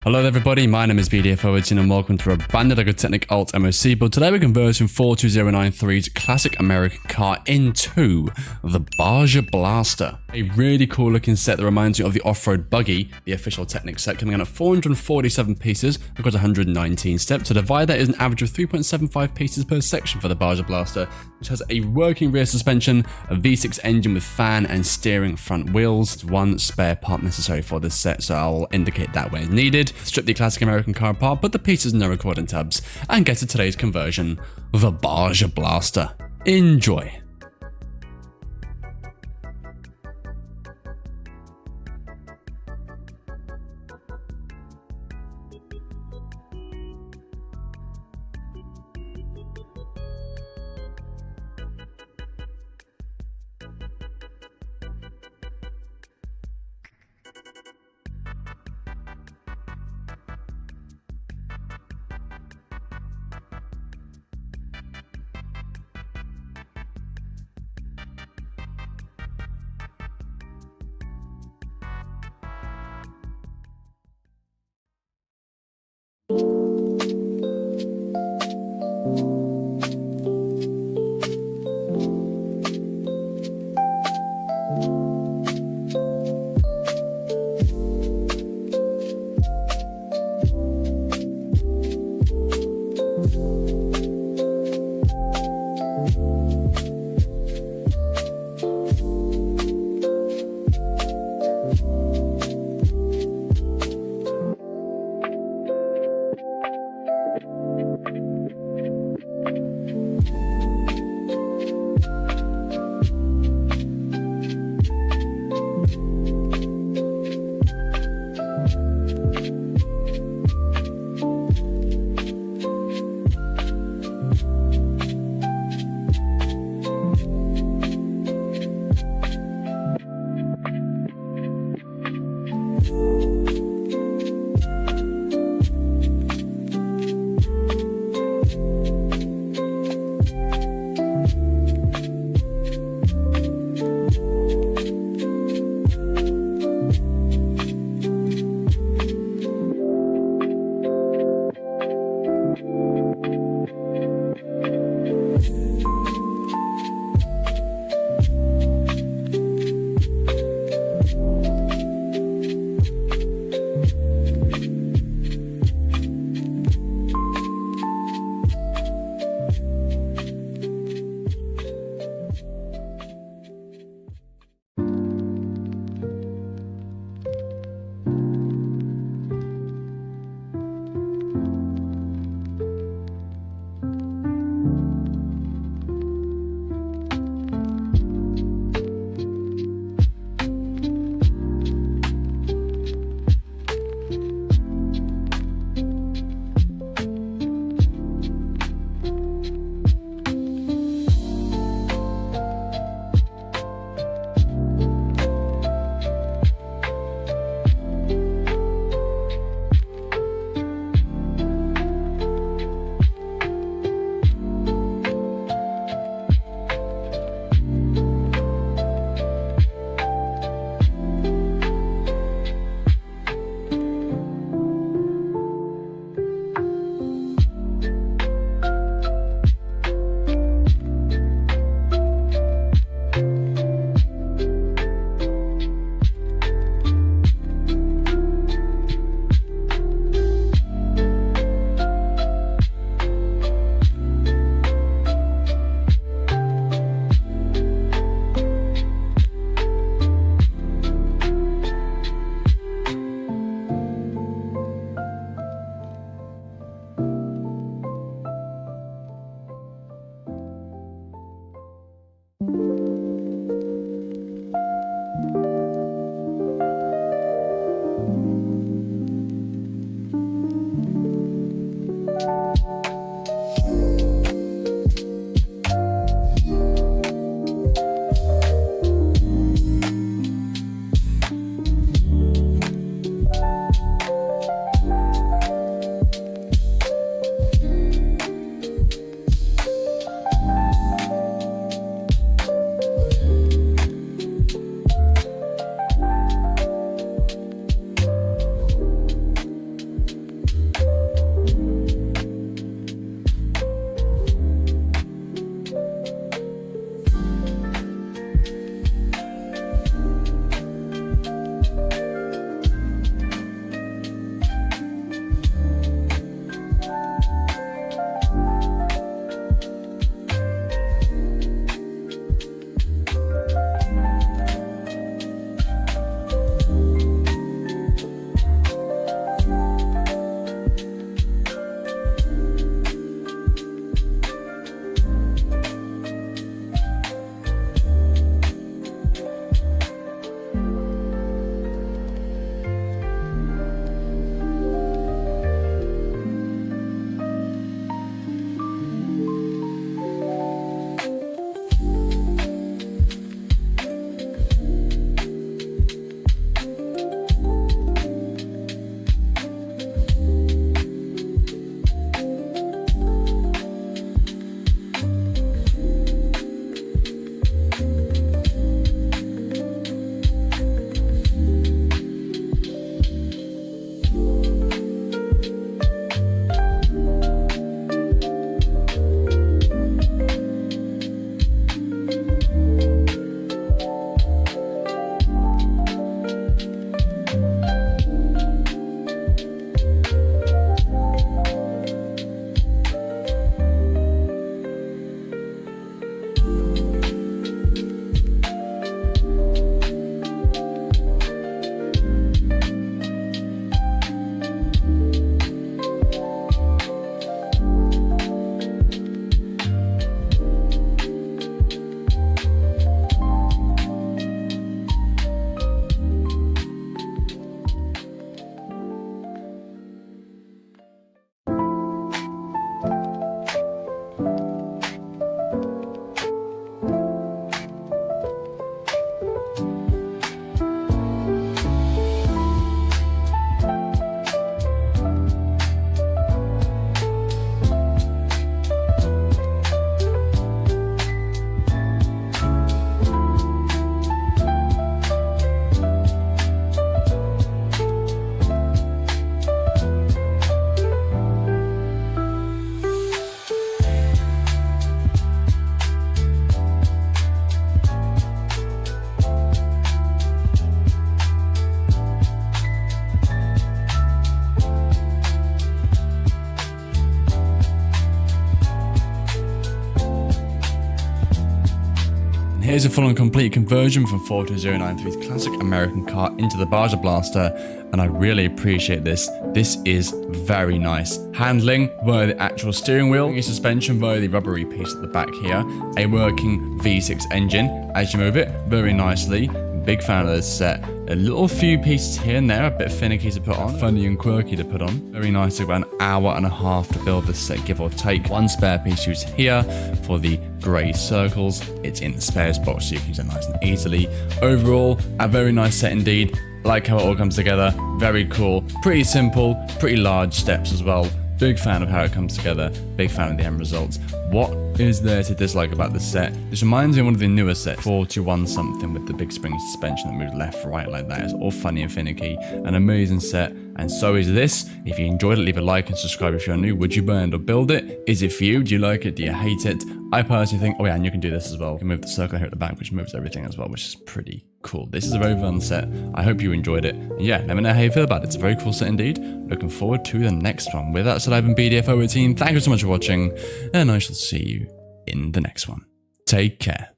Hello everybody, my name is BDFO and welcome to a brand new Technic Alt MOC build. Today we're converting 42093's classic American car into the Baja Blaster. A really cool looking set that reminds you of the Offroad buggy, the official Technic set, coming in at 447 pieces across 119 steps. To divide that is an average of 3.75 pieces per section for the Baja Blaster, which has a working rear suspension, a V6 engine with fan and steering front wheels. One spare part necessary for this set, so I'll indicate that where needed. Strip the classic American car apart, put the pieces in the recording tabs, and get to today's conversion, the Baja Blaster. Enjoy. here's a full and complete conversion from 42093's classic American car into the Baja Blaster, and I really appreciate this. This is very nice. Handling via the actual steering wheel, your suspension via the rubbery piece at the back here, a working V6 engine as you move it very nicely. Big fan of this set. A little few pieces here and there, a bit finicky to put on, funny and quirky to put on. Very nice, about an hour and a half to build this set, give or take. One spare piece used here for the grey circles. It's in the spares box, so you can use it nice and easily. Overall, a very nice set indeed. Like how it all comes together. Very cool. Pretty simple, pretty large steps as well. Big fan of how it comes together. Big fan of the end results. What is there to dislike about this set? This reminds me of one of the newer sets, 41 something, with the big spring suspension that moves left, right like that. It's all funny and finicky. An amazing set, and so is this. If you enjoyed it, leave a like and subscribe if you're new. Would you buy it or build it? Is it for you? Do you like it? Do you hate it? I personally think, oh yeah, and you can do this as well. You can move the circle here at the back, which moves everything as well, which is pretty cool. This is a very fun set. I hope you enjoyed it. And yeah, let me know how you feel about it. It's a very cool set indeed. Looking forward to the next one. With that said, I've been BDFO team. Thank you so much for watching, and I shall see you in the next one. Take care.